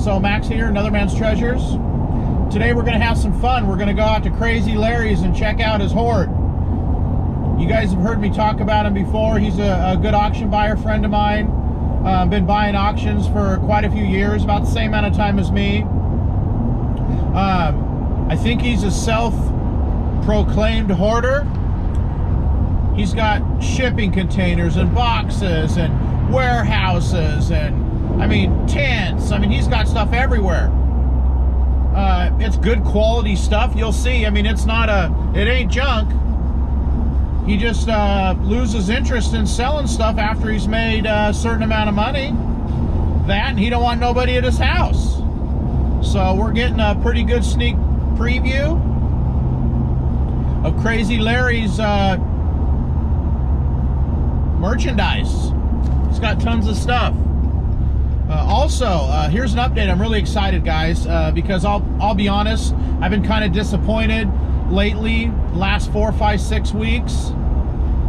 So Max here, Another Man's Treasures. Today we're going to have some fun. We're going to go out to Crazy Larry's and check out his hoard. You guys have heard me talk about him before. He's a good auction buyer friend of mine. Been buying auctions for quite a few years, about the same amount of time as me. I think he's a self-proclaimed hoarder. He's got shipping containers and boxes and warehouses and, I mean, tents. I mean, he's got stuff everywhere. It's good quality stuff. You'll see. I mean, it ain't junk. He just loses interest in selling stuff after he's made a certain amount of money. That, and he don't want nobody at his house. So we're getting a pretty good sneak preview of Crazy Larry's merchandise. He's got tons of stuff. Also, here's an update. I'm really excited, guys, because I'll be honest, I've been kind of disappointed lately, last 4, 5, 6 weeks,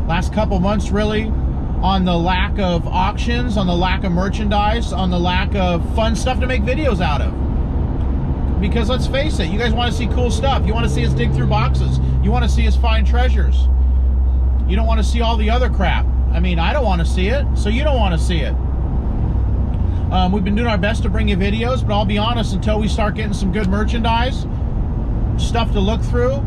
last couple months really, on the lack of auctions, on the lack of merchandise, on the lack of fun stuff to make videos out of. Because let's face it, you guys want to see cool stuff. You want to see us dig through boxes. You want to see us find treasures. You don't want to see all the other crap. I mean, I don't want to see it, so you don't want to see it. We've been doing our best to bring you videos, but I'll be honest, until we start getting some good merchandise, stuff to look through,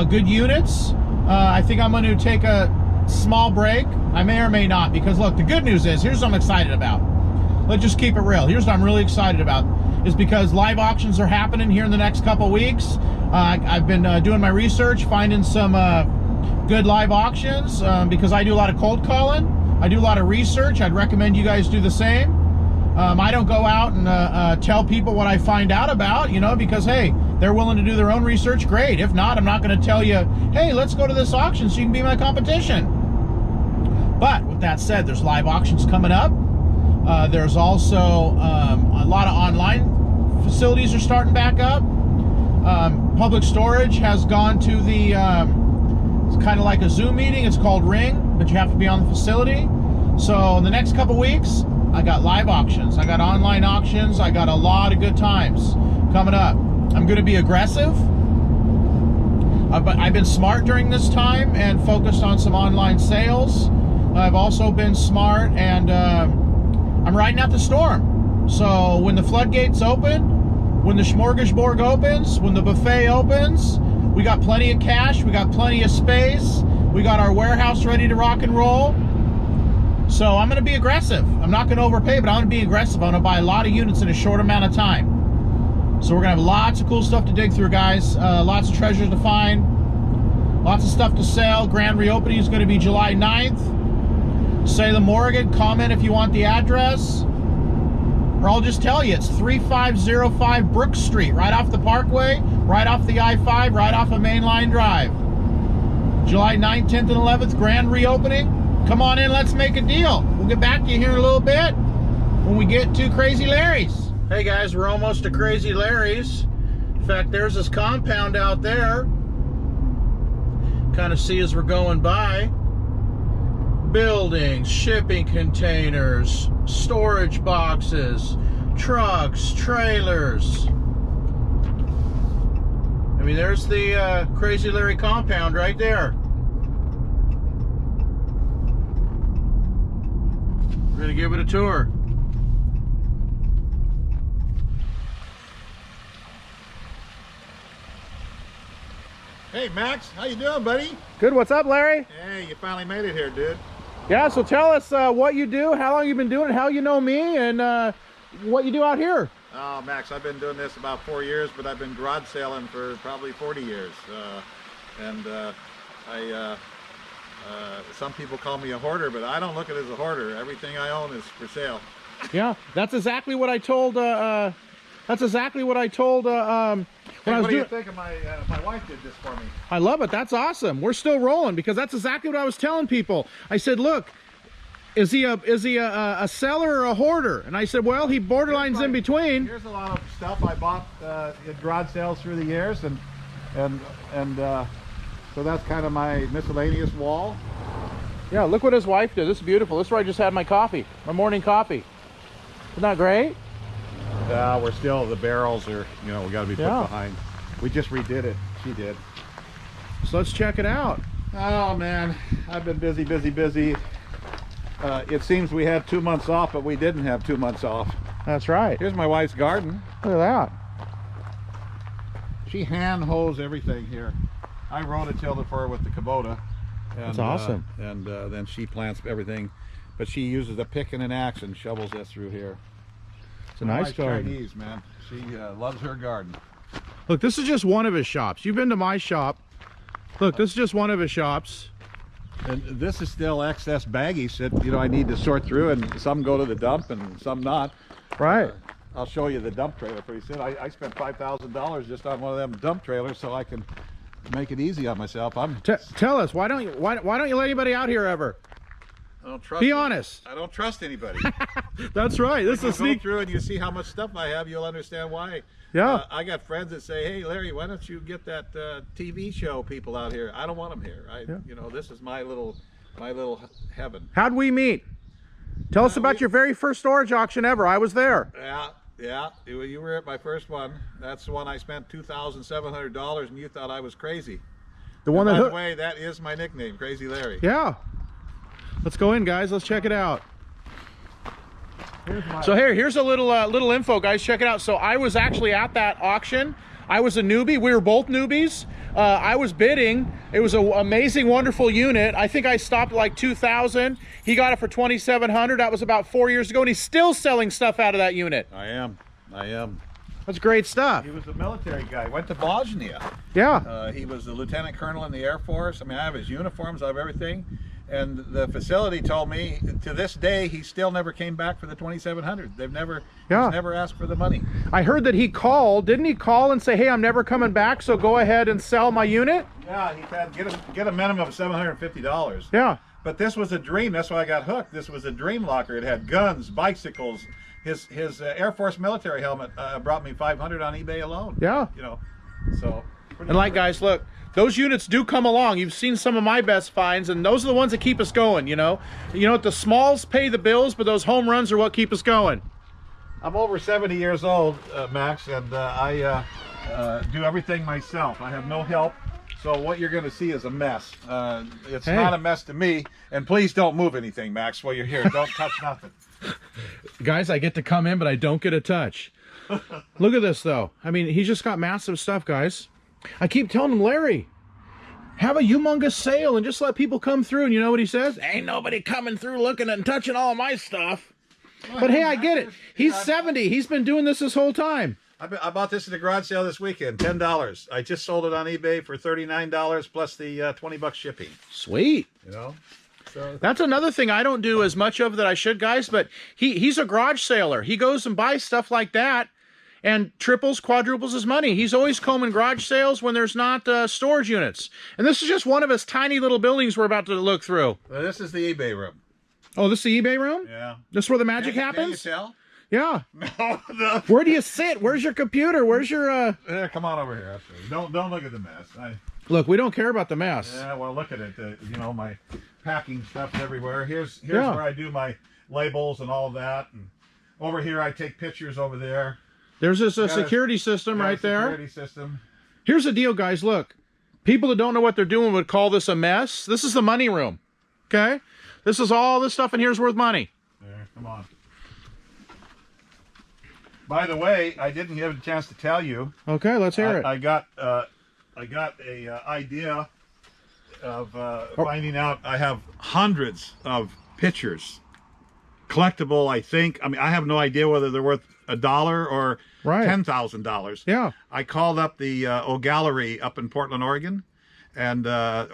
good units, I think I'm going to take a small break. I may or may not, because look, the good news is, here's what I'm excited about. Let's just keep it real. Here's what I'm really excited about, is because live auctions are happening here in the next couple weeks. I've been doing my research, finding some good live auctions, because I do a lot of cold calling. I do a lot of research. I'd recommend you guys do the same. I don't go out and tell people what I find out about, you know, because, hey, they're willing to do their own research, great. If not, I'm not going to tell you, hey, let's go to this auction so you can be my competition. But with that said, there's live auctions coming up. There's also a lot of online facilities are starting back up. Public Storage has gone to the, it's kind of like a Zoom meeting. It's called Ring, but you have to be on the facility. So in the next couple weeks, I got live auctions, I got online auctions, I got a lot of good times coming up. I'm going to be aggressive, but I've been smart during this time and focused on some online sales. I've also been smart and I'm riding out the storm. So when the floodgates open, when the smorgasbord opens, when the buffet opens, we got plenty of cash, we got plenty of space, we got our warehouse ready to rock and roll. So I'm going to be aggressive. I'm not going to overpay, but I'm going to be aggressive. I'm going to buy a lot of units in a short amount of time. So we're going to have lots of cool stuff to dig through, guys. Lots of treasures to find. Lots of stuff to sell. Grand reopening is going to be July 9th. Salem, Oregon. Comment if you want the address. Or I'll just tell you, it's 3505 Brook Street, right off the Parkway, right off the I-5, right off of Main Line Drive. July 9th, 10th, and 11th, grand reopening. Come on in, let's make a deal. We'll get back to you here in a little bit when we get to Crazy Larry's. Hey guys, we're almost to Crazy Larry's. In fact, there's this compound out there. Kind of see as we're going by. Buildings, shipping containers, storage boxes, trucks, trailers. I mean, there's the Crazy Larry compound right there. We're gonna give it a tour. Hey Max, how you doing, buddy? Good, what's up, Larry? Hey, you finally made it here, dude. Yeah, so tell us what you do, how long you've been doing it, how you know me, and what you do out here. Oh, Max, I've been doing this about 4 years, but I've been garage selling for probably 40 years. Some people call me a hoarder, but I don't look at it as a hoarder. Everything I own is for sale. Yeah, that's exactly what I told. When I was What do you doing. think of my wife did this for me? I love it. That's awesome. We're still rolling because that's exactly what I was telling people. I said, look, is he a seller or a hoarder? And I said, well, he borderlines in between. Here's a lot of stuff I bought at garage sales through the years, and so that's kind of my miscellaneous wall. Yeah, look what his wife did. This is beautiful. This is where I just had my coffee, my morning coffee. Isn't that great? We're still, the barrels are, you know, we got to be put Yeah. behind. We just redid it. She did. So let's check it out. Oh man, I've been busy. It seems we had 2 months off, but we didn't have 2 months off. That's right. Here's my wife's garden. Look at that. She hand hoes everything here. I rototilled it for her with the Kubota. And, That's awesome. Then she plants everything, but she uses a pick and an axe and shovels this through here. It's a My nice wife's garden. Chinese, man. She loves her garden. Look, this is just one of his shops. You've been to my shop. Look, this is just one of his shops. And this is still excess baggies that, you know, I need to sort through, and some go to the dump and some not. Right. I'll show you the dump trailer pretty soon. I spent $5,000 just on one of them dump trailers so I can make it easy on myself. Tell us, why don't you let anybody out here ever? I don't trust. Be honest. I don't trust anybody. That's right. This is a You sneak. go through and you see how much stuff I have, you'll understand why. Yeah. I got friends that say, "Hey, Larry, why don't you get that TV show people out here?" I don't want them here. You know, this is my little heaven. How'd we meet? Tell us about your very first storage auction ever. I was there. Yeah. You were at my first one. That's the one I spent $2,700, and you thought I was crazy. The one that. By the way, that is my nickname, Crazy Larry. Yeah. Let's go in, guys. Let's check it out. So here's a little info, guys. Check it out. So I was actually at that auction. I was a newbie. We were both newbies. I was bidding. It was an amazing, wonderful unit. I think I stopped at like 2,000. He got it for 2,700. That was about 4 years ago, and he's still selling stuff out of that unit. I am. That's great stuff. He was a military guy. Went to Bosnia. Yeah. He was a lieutenant colonel in the Air Force. I mean, I have his uniforms. I have everything. And the facility told me, to this day, he still never came back for the 2,700. He's never asked for the money. I heard that he called. Didn't he call and say, "Hey, I'm never coming back, so go ahead and sell my unit"? Yeah, he had get a minimum of $750. Yeah. But this was a dream. That's why I got hooked. This was a dream locker. It had guns, bicycles. His Air Force military helmet brought me $500 on eBay alone. Yeah. You know, so. And like, guys, look, those units do come along. You've seen some of my best finds, and those are the ones that keep us going, you know. You know what, the smalls pay the bills, but those home runs are what keep us going. I'm over 70 years old, Max, and I do everything myself. I have no help. So what you're going to see is a mess. It's not a mess to me. And please don't move anything, Max, while you're here. Don't touch nothing. Guys, I get to come in, but I don't get a touch. Look at this, though. I mean, he's just got massive stuff, guys. I keep telling him, Larry, have a humongous sale and just let people come through. And you know what he says? Ain't nobody coming through looking and touching all my stuff. But hey, I get it. He's 70. He's been doing this whole time. I bought this at the garage sale this weekend, $10. I just sold it on eBay for $39 plus the $20 shipping. Sweet. You know? So that's another thing I don't do as much of that I should, guys, but he's a garage sailor. He goes and buys stuff like that and triples, quadruples his money. He's always combing garage sales when there's not storage units. And this is just one of his tiny little buildings we're about to look through. This is the eBay room. Oh, this is the eBay room? Yeah. This is where the magic happens? Can you tell? Yeah. No. Where do you sit? Where's your computer? Where's your... Come on over here. Don't look at the mess. Look, we don't care about the mess. Yeah, well, look at it. You know, my packing stuff's everywhere. Here's where I do my labels and all of that. And over here, I take pictures over there. There's this security system right there. Security system. Here's the deal, guys. Look, people that don't know what they're doing would call this a mess. This is the money room. Okay? This is all this stuff in here is worth money. There, come on. By the way, I didn't have a chance to tell you. Okay, let's hear it. I got a idea of finding out. I have hundreds of pictures, collectible. I think. I mean, I have no idea whether they're worth $1 or $10,000. Yeah. I called up the O'Gallery up in Portland, Oregon, and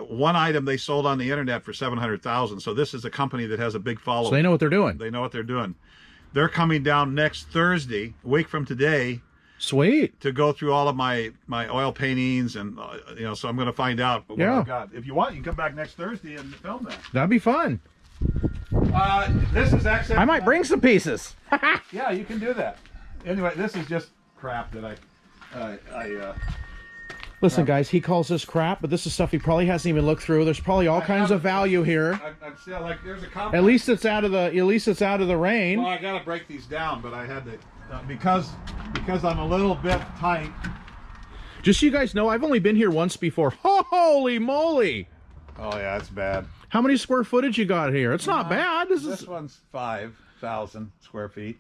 one item they sold on the internet for $700,000. So this is a company that has a big following. So they know what they're doing. They know what they're doing. They're coming down next Thursday, a week from today. Sweet. To go through all of my oil paintings, and you know, so I'm going to find out what I've got. If you want, you can come back next Thursday and film that. That'd be fun. This is actually. I might bring some pieces. Yeah, you can do that. Anyway, this is just crap that Listen, guys, he calls this crap, but this is stuff he probably hasn't even looked through. There's probably all kinds of value here. I'm still like, there's a comment. At least it's out of the rain. Well, I got to break these down, but I had to because I'm a little bit tight. Just so you guys know, I've only been here once before. Holy moly! Oh yeah, it's bad. How many square footage you got here? It's not bad. This one's 5,000 square feet.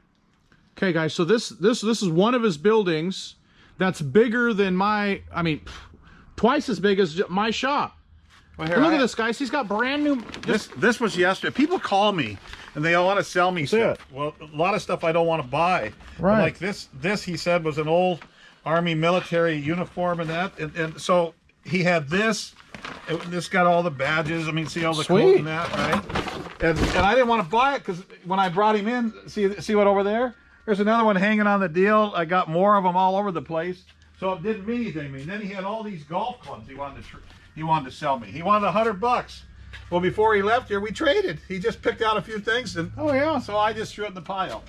Okay, guys. So this is one of his buildings that's bigger than my. I mean, twice as big as my shop. Well, here, Look at this, guys. He's got brand new. This was yesterday. People call me and they all want to sell me stuff. Well, a lot of stuff I don't want to buy. Right. Like this he said was an old Army military uniform and that, and so he had this. This got all the badges. I mean, see all the coat and that, right? And I didn't want to buy it because when I brought him in, see what over there? There's another one hanging on the deal. I got more of them all over the place, so it didn't mean anything to me. And then he had all these golf clubs he wanted to sell me. He wanted $100. Well, before he left here, we traded. He just picked out a few things, and Oh yeah. so I just threw it in the pile.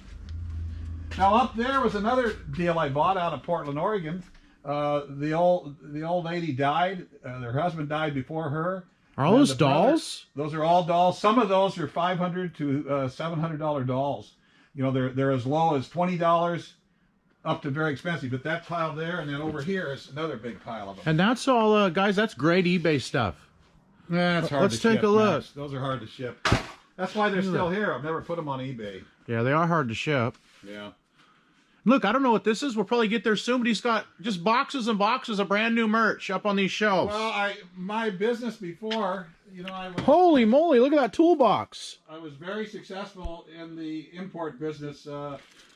Now up there was another deal I bought out of Portland, Oregon. The old lady died. Their husband died before her. Are all those dolls? Those are all dolls. Some of those are $500 to $700 dolls. You know, they're as low as $20 up to very expensive. But that pile there, and then over here is another big pile of them. And that's all, guys. That's great eBay stuff. That's hard Let's to ship. take a look. Max. Those are hard to ship. That's why they're still here. I've never put them on eBay. Yeah, they are hard to ship. Yeah. Look, I don't know what this is. We'll probably get there soon, but he's got just boxes and boxes of brand new merch up on these shelves. Well, my business before, you know, Holy moly, look at that toolbox. I was very successful in the import business,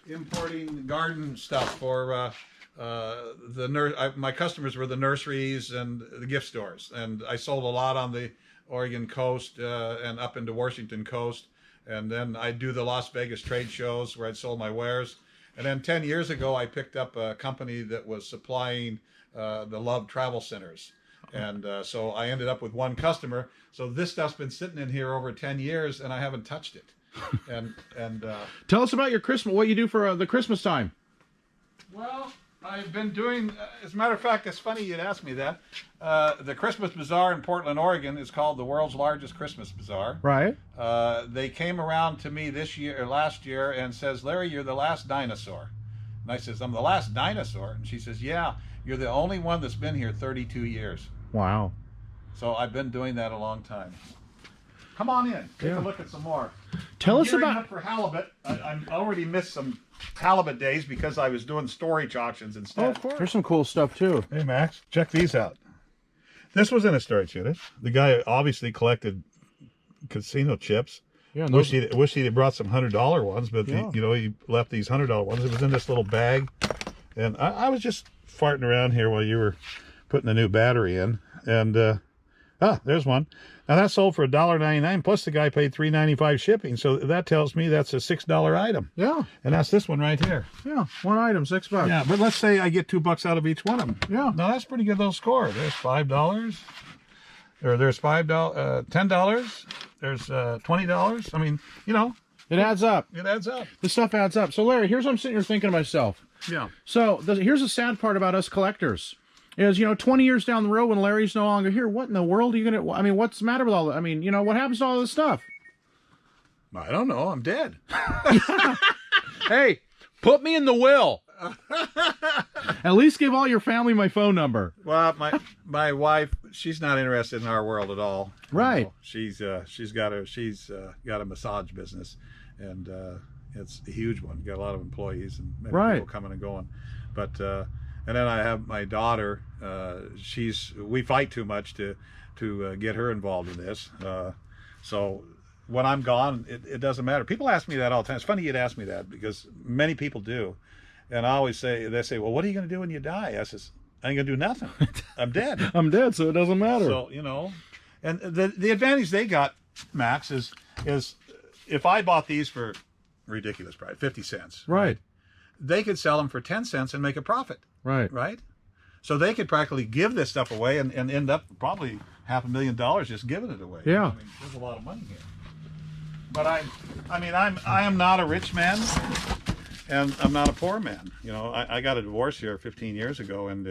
importing garden stuff for my customers were the nurseries and the gift stores, and I sold a lot on the Oregon coast and up into Washington coast, and then I do the Las Vegas trade shows where I sold my wares. And then 10 years ago, I picked up a company that was supplying the Love Travel Centers. And so I ended up with one customer. So this stuff's been sitting in here over 10 years, and I haven't touched it. And Tell us about your Christmas, what you do for the Christmas time. Well, I've been doing, as a matter of fact, it's funny you'd ask me that. The Christmas Bazaar in Portland, Oregon is called the world's largest Christmas bazaar. Right. They came around to me last year and says, Larry, you're the last dinosaur. And I says, I'm the last dinosaur? And she says, yeah, you're the only one that's been here 32 years. Wow. So I've been doing that a long time. Come on in, take a look at some more. Tell us gearing about up for halibut. I already missed some halibut days because I was doing storage auctions instead. Oh, of course. There's some cool stuff too. Hey Max, check these out. This was in a storage unit. The guy obviously collected casino chips. Yeah, wish he'd have brought some $100 ones, but Yeah. he left these $100 ones. It was in this little bag, and I was just farting around here while you were putting the new battery in, and there's one. Now that sold for $1.99, plus the guy paid $3.95 shipping, so that tells me that's a $6 item. Yeah. And that's this one right here. Yeah. One item, $6. Yeah, but let's say I get $2 out of each one of them. Yeah. Now that's pretty good little score. There's $5. There's $5, $10. There's $20. I mean, you know, It adds up. it adds up. This stuff adds up. So Larry, here's what I'm sitting here thinking to myself. Yeah. So here's the sad part about us collectors. Is, 20 years down the road when Larry's no longer here, what in the world are you going to... I mean, what's the matter with all that? I mean, what happens to all this stuff? I don't know. I'm dead. Hey, put me in the will. At least give all your family my phone number. Well, my wife, she's not interested in our world at all. Right. She's got a massage business, and it's a huge one. Got a lot of employees and many people coming and going. But and then I have my daughter. We fight too much to get her involved in this. So when I'm gone, it doesn't matter. People ask me that all the time. It's funny you'd ask me that because many people do. And I always say, well, what are you going to do when you die? I says, I ain't going to do nothing. I'm dead. I'm dead, so it doesn't matter. So, and the advantage they got, Max, is if I bought these for ridiculous price, 50 cents. Right. They could sell them for 10 cents and make a profit. Right. Right? So they could practically give this stuff away and end up probably $500,000 just giving it away. Yeah. I mean, there's a lot of money here. But I am not a rich man. And I'm not a poor man. I got a divorce here 15 years ago, and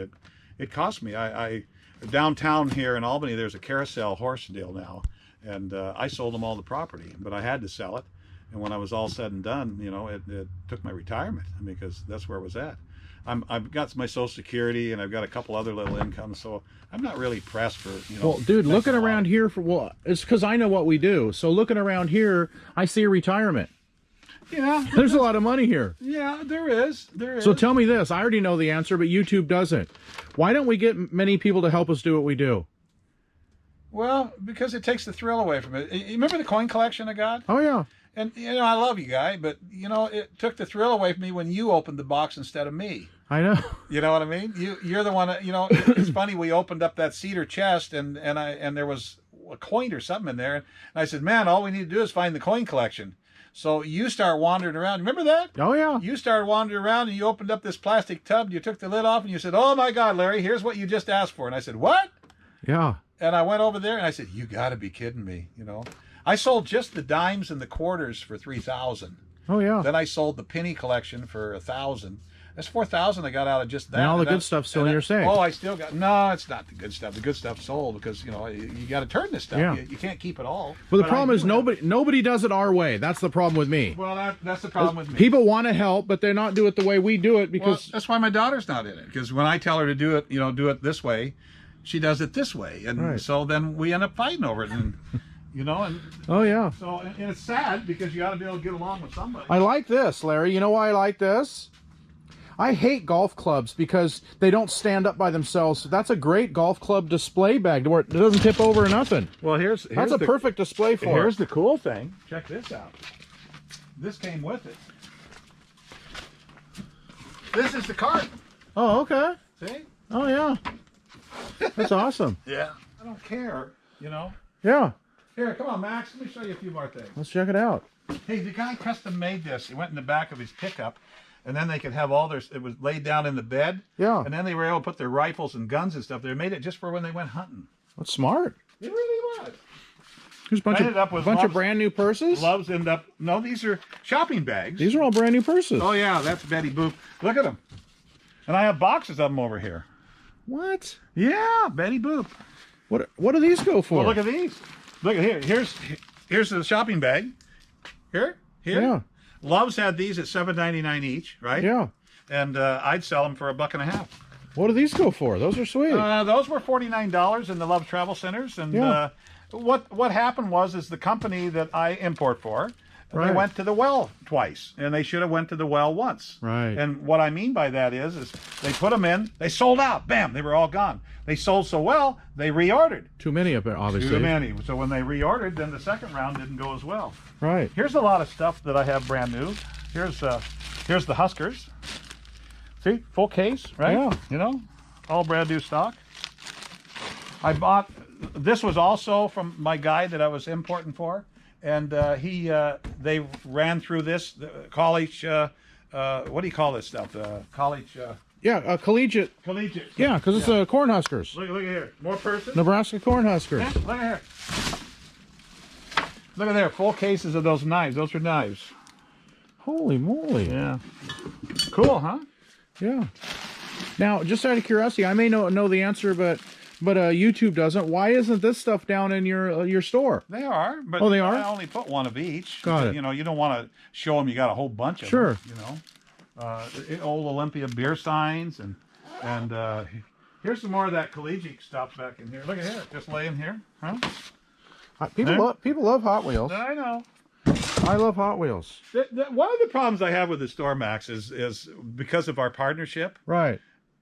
it cost me. I downtown here in Albany, there's a carousel horse deal now, and I sold them all the property, but I had to sell it. And when I was all said and done, you know, it took my retirement because that's where it was at. I've got my Social Security and I've got a couple other little incomes, so I'm not really pressed for, you know. Well, dude, looking around here for, well, it's because I know what we do. So looking around here, I see a retirement. Yeah. There's a lot of money here. Yeah, there is. There is. So tell me this. I already know the answer, but YouTube doesn't. Why don't we get many people to help us do what we do? Well, because it takes the thrill away from it. You remember the coin collection I got? Oh, yeah. And, you know, I love you, Guy, but, you know, it took the thrill away from me when you opened the box instead of me. I know. You know what I mean? You're the one that, you know, it's funny. We opened up that cedar chest and there was a coin or something in there. And I said, man, all we need to do is find the coin collection. So you start wandering around. Remember that? Oh, yeah. You started wandering around and you opened up this plastic tub. You took the lid off and you said, oh, my God, Larry, here's what you just asked for. And I said, what? Yeah. And I went over there and I said, you got to be kidding me. You know, I sold just the dimes and the quarters for $3,000. Oh, yeah. Then I sold the penny collection for $1,000. That's $4,000 I got out of just that. And all the good stuff's still in your safe. Oh, I still got. No, it's not the good stuff. The good stuff's sold because, you know, you got to turn this stuff. Yeah. You can't keep it all. Well, the But problem I is do have- nobody does it our way. That's the problem with me. Well, that's the problem with me. People want to help, but they're not do it the way we do it Well, because that's why my daughter's not in it. Because when I tell her to do it, you know, do it this way, she does it this way, and Right. so then we end up fighting over it, and you know, and oh, yeah. so and it's sad because you got to be able to get along with somebody. I like this, Larry. You know why I like this? I hate golf clubs because they don't stand up by themselves. That's a great golf club display bag where it doesn't tip over or nothing. Well, here's That's a perfect display for Here's it. the cool thing. Check this out. This came with it. This is the cart. Oh, okay. See? Oh, yeah. That's awesome. Yeah. I don't care. You know. Yeah. Here, come on, Max. Let me show you a few more things. Let's check it out. Hey, the guy custom made this. He went in the back of his pickup, and then they could have all their. It was laid down in the bed. Yeah. And then they were able to put their rifles and guns and stuff. They made it just for when they went hunting. That's smart. It really was. Here's a bunch, I ended up with bunch of lots- brand new purses. Gloves end up. No, these are shopping bags. These are all brand new purses. Oh yeah, that's Betty Boop. Look at them. And I have boxes of them over here. What? Yeah, Betty Boop. What do these go for? Well, look at these. Look at here. Here's the shopping bag. Here. Yeah. Love's had these at $7.99 each, right? Yeah. And I'd sell them for $1.50. What do these go for? Those are sweet. Those were $49 in the Love Travel Centers. And Yeah. What happened was the company that I import for, they Right. went to the well twice, and they should have went to the well once. Right. And what I mean by that is they put them in, they sold out, bam, they were all gone. They sold so well, they reordered. Too many of it, obviously. Too many. So when they reordered, then the second round didn't go as well. Right. Here's a lot of stuff that I have brand new. Here's the Huskers. See, full case, right? Yeah. You know, all brand new stock. I bought. This was also from my guy that I was importing for, and they ran through this college. What do you call this stuff? College. Yeah, collegiate. Collegiate. Yeah, because it's Cornhuskers. Look at here. More purses. Nebraska Cornhuskers. Yeah, look at here. Look at there. Full cases of those knives. Those are knives. Holy moly. Yeah. Cool, huh? Yeah. Now, just out of curiosity, I may know the answer, but YouTube doesn't. Why isn't this stuff down in your store? They are, but Oh, they are? I only put one of each. Got it. You know, you don't want to show them you got a whole bunch of Sure. them. You know, old Olympia beer signs and here's some more of that collegiate stuff back in here. Look at here, just laying here, huh? People love Hot Wheels. I know. I love Hot Wheels. One of the problems I have with the store, Max, is because of our partnership. Right.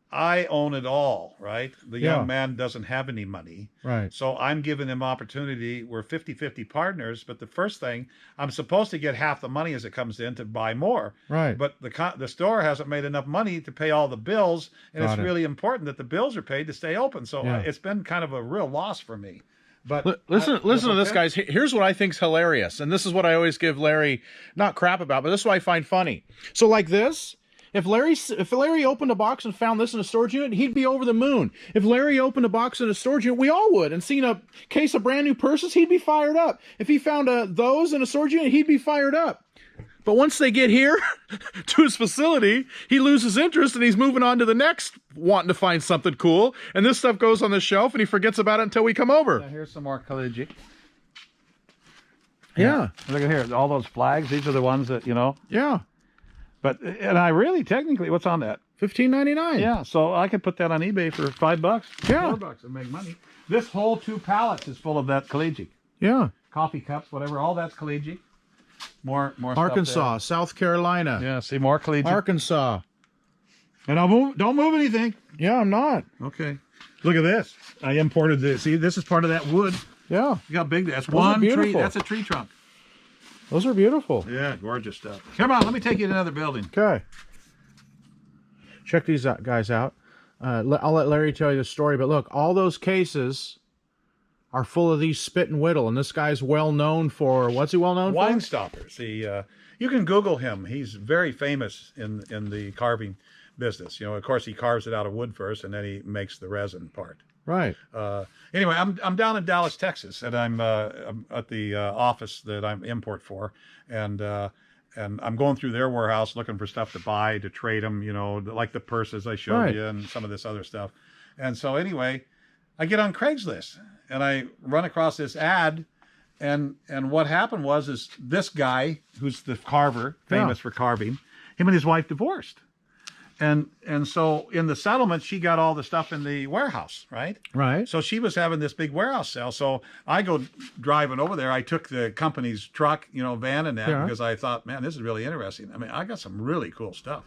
I own it all, right? The Yeah. young man doesn't have any money. Right. So I'm giving him opportunity. We're 50-50 partners, but the first thing, I'm supposed to get half the money as it comes in to buy more. Right. But the store hasn't made enough money to pay all the bills, and Got it's it. really important that the bills are paid to stay open. So Yeah. it's been kind of a real loss for me. But Listen to this, okay. guys. Here's what I think's hilarious, and this is what I always give Larry not crap about, but this is what I find funny. So like this, if Larry opened a box and found this in a storage unit, he'd be over the moon. If Larry opened a box in a storage unit, we all would, and seen a case of brand new purses, he'd be fired up. If he found those in a storage unit, he'd be fired up. But once they get here to his facility, he loses interest and he's moving on to the next, wanting to find something cool. And this stuff goes on the shelf and he forgets about it until we come over. Here's some more collegiate. Yeah. Look at here, all those flags. These are the ones that, you know. Yeah. But, and I really, technically, what's on that? $15.99. Yeah, so I could put that on eBay for $5. Yeah. $4 and make money. This whole 2 pallets is full of that collegiate. Yeah. Coffee cups, whatever, all that's collegiate. More stuff Arkansas, South Carolina. there. Yeah, see, more collegiate. Arkansas. And don't move anything. Yeah, I'm not. Okay. Look at this. I imported this. See, this is part of that wood. Yeah. Look how big that's. Those are One tree. beautiful. That's a tree trunk. Those are beautiful. Yeah, gorgeous stuff. Come on, let me take you to another building. Okay. Check these guys out. I'll let Larry tell you the story, but look, all those cases are full of these spit and whittle, and this guy's well known for, what's he well known for? Wine stoppers. You can Google him. He's very famous in the carving business. You know, of course, he carves it out of wood first, and then he makes the resin part. Right. Anyway, I'm down in Dallas, Texas, and I'm at the office that I'm import for, and I'm going through their warehouse looking for stuff to buy, to trade them, you know, like the purses I showed Right. you and some of this other stuff. And so anyway, I get on Craigslist and I run across this ad, and what happened is this guy who's the carver, famous for carving, him and his wife divorced. And so in the settlement, she got all the stuff in the warehouse, right? Right. So she was having this big warehouse sale. So I go driving over there. I took the company's truck, you know, van and that, Yeah. because I thought, man, this is really interesting. I mean, I got some really cool stuff.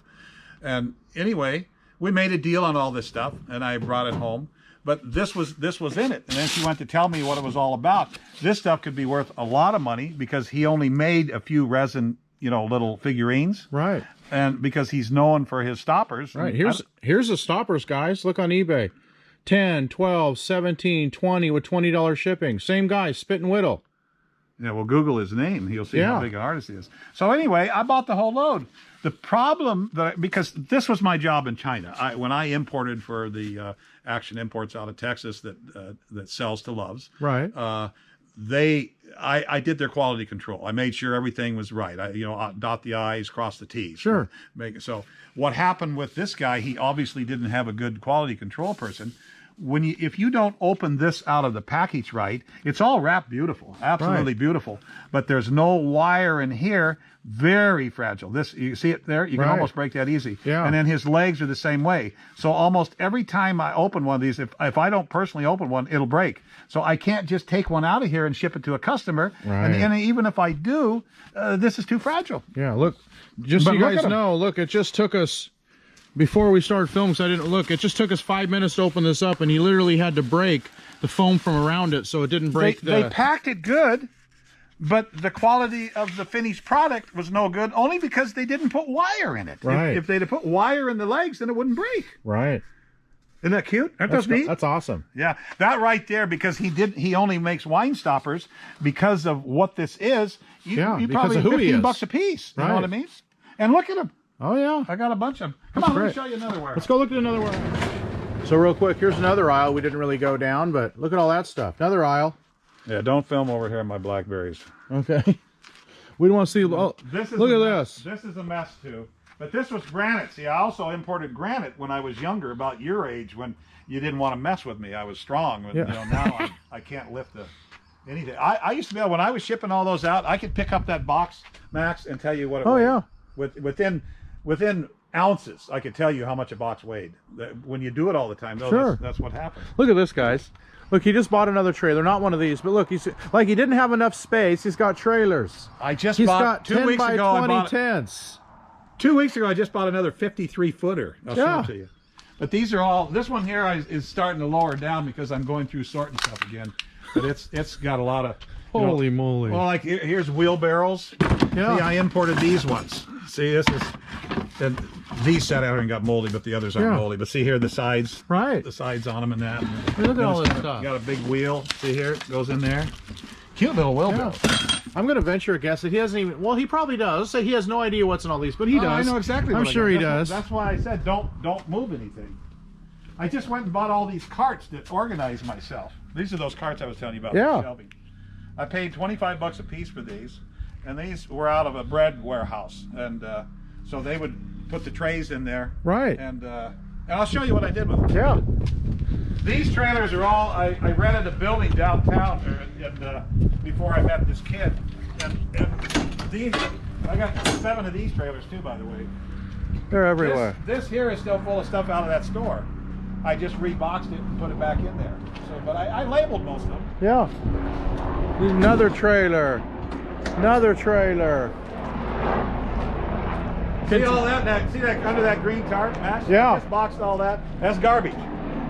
And anyway, we made a deal on all this stuff, and I brought it home. But this was in it. And then she went to tell me what it was all about. This stuff could be worth a lot of money because he only made a few resin, you know, little figurines. Right. And because he's known for his stoppers. Right. And Here's the stoppers, guys. Look on eBay. 10, 12, 17, 20 with $20 shipping. Same guy, Spit and Whittle. Yeah, well, Google his name. He'll see Yeah. how big an artist he is. So anyway, I bought the whole load. The problem, because this was my job in China. When I imported for the Action Imports out of Texas that sells to Love's. Right. I did their quality control. I made sure everything was right. I dot the I's, cross the T's. Sure. So what happened with this guy, he obviously didn't have a good quality control person. If you don't open this out of the package right, it's all wrapped beautiful, absolutely beautiful. But there's no wire in here, very fragile. This, you see it there? You can almost break that easy. Yeah. And then his legs are the same way. So almost every time I open one of these, if I don't personally open one, it'll break. So I can't just take one out of here and ship it to a customer. Right. And even if I do, this is too fragile. Yeah, look, just so But you look guys at 'em. know, look, it just took us, before we started filming, so I didn't look, it just took us 5 minutes to open this up, and he literally had to break the foam from around it so it didn't break They packed it good, but the quality of the finished product was no good, only because they didn't put wire in it. Right. If they'd have put wire in the legs, then it wouldn't break. Right. Isn't that cute? Aren't those neat? That's awesome. Yeah, that right there, because he only makes wine stoppers because of what this is. You because probably of who he is. $15 a piece. You know what I Right. mean? And look at them. Oh, yeah. I got a bunch of them. Come on, let me great. show you another one. Let's go look at another one. So real quick, here's another aisle. We didn't really go down, but look at all that stuff. Another aisle. Yeah, don't film over here in my blackberries. Okay. We don't want to see. Oh, This is look a at mess. this. This is a mess too. But this was granite. See, I also imported granite when I was younger, about your age, when you didn't want to mess with me. I was strong. But, Yeah. you know, now I can't lift anything. I used to be able, when I was shipping all those out, I could pick up that box, Max, and tell you what it weighed. Yeah. Within ounces, I could tell you how much a box weighed. When you do it all the time, though, Sure. that's what happens. Look at this, guys. Look, he just bought another trailer. Not one of these, but look, he's like he didn't have enough space. He's got trailers. I just He's bought got 2 10 weeks by ago. 20 tents. 2 weeks ago, I just bought another 53-footer. I'll show Yeah. it to you. But these are all. This one here is starting to lower down because I'm going through sorting stuff again. But it's got a lot of. you know, Holy moly! Well, like here's wheelbarrows. Yeah. See, I imported these ones. See, this is. And these sat out here and got moldy, but the others aren't Yeah. moldy. But see here, the sides. Right. The sides on them and that. Hey, look at all this stuff. Got a big wheel. See here, it goes in there. Cute little wheelbarrow. I'm going to venture a guess that he hasn't even. Well, he probably does. Say he has no idea what's in all these, but he does. I know exactly. I'm what I sure got. he That's does. That's why I said don't move anything. I just went and bought all these carts that organize myself. These are those carts I was telling you about. Yeah. For shelving. I paid $25 a piece for these, and these were out of a bread warehouse, and so they would put the trays in there. Right. And I'll show you what I did with them. Yeah. These trailers are all. I rented a building downtown before I met this kid, These, I got 7 of these trailers too, by the way. They're everywhere. This here is still full of stuff out of that store. I just reboxed it and put it back in there. So, but I labeled most of them. Yeah. Another trailer. Another trailer. See all that? See that under that green tarp, Max? Yeah. I just boxed all that. That's garbage.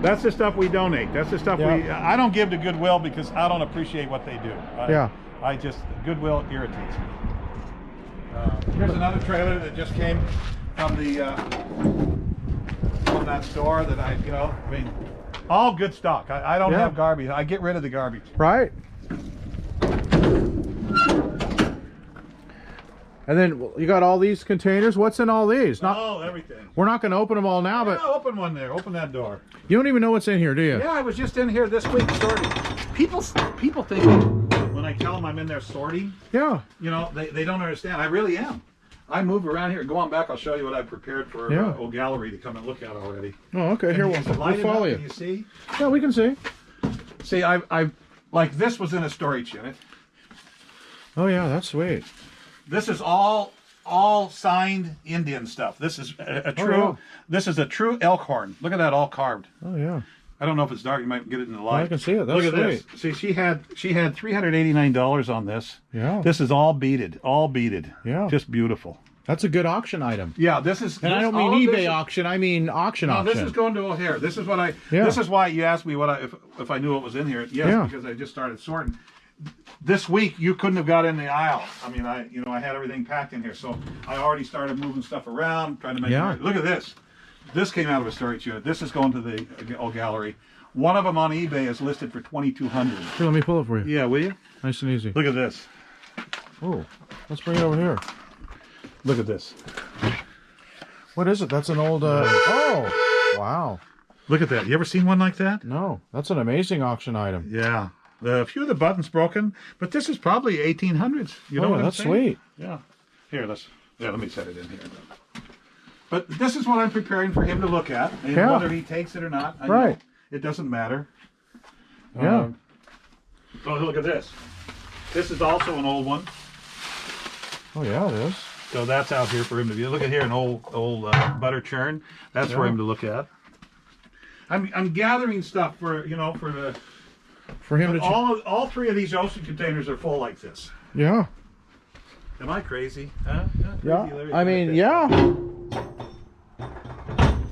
That's the stuff we donate. That's the stuff I don't give to Goodwill because I don't appreciate what they do. I just, Goodwill irritates me. Here's another trailer that just came from the from that store that I mean, all good stock. I don't have garbage. I get rid of the garbage. Right. And then you got all these containers. What's in all these? Everything. We're not going to open them all now, but open one there. Open that door. you don't even know what's in here, do you? Yeah, I was just in here this week sorting. People think when I tell them I'm in there sorting, they don't understand. I really am. I move around here. Go on back. I'll show you what I've prepared for Old Gallery to come and look at already. Oh, okay. Here, we'll follow you. Can you see? Yeah, we can see. See, I like this was in a storage unit. Oh yeah, that's sweet. This is all signed Indian stuff. This is a true. This is a true elk horn. Look at that, all carved. Oh yeah. I don't know if it's dark. You might get it in the light. I can see it. That's Look at sweet. this. See, she had $389 on this. Yeah. This is all beaded. All beaded. Yeah. Just beautiful. That's a good auction item. Yeah, this is. And I don't mean eBay auction. I mean auction. This is going to O'Hare. This is what I. Yeah. This is why you asked me if I knew what was in here. Yes, because I just started sorting. This week you couldn't have got in the aisle. I mean, I had everything packed in here, so I already started moving stuff around, trying to make. Yeah. Look at this. This came out of a storage unit. This is going to the Old Gallery. One of them on eBay is listed for $2,200. Here, let me pull it for you. Yeah, will you? Nice and easy. Look at this. Oh, let's bring it over here. Look at this. What is it? That's an old. Oh, wow. Look at that. You ever seen one like that? No, that's an amazing auction item. Yeah. A few of the buttons broken, but this is probably 1800s. You know what I'm that's saying? sweet. Yeah. Here, let me set it in here. But this is what I'm preparing for him to look at, and whether he takes it or not. Right. It doesn't matter. Yeah. Oh, look at this. This is also an old one. Oh yeah, it is. So that's out here for him to view. Look at here, an old butter churn. That's for him to look at. I'm gathering stuff for for him to. All 3 of these ocean containers are full like this. Yeah. Am I crazy? Huh? Yeah. Crazy, I mean, yeah.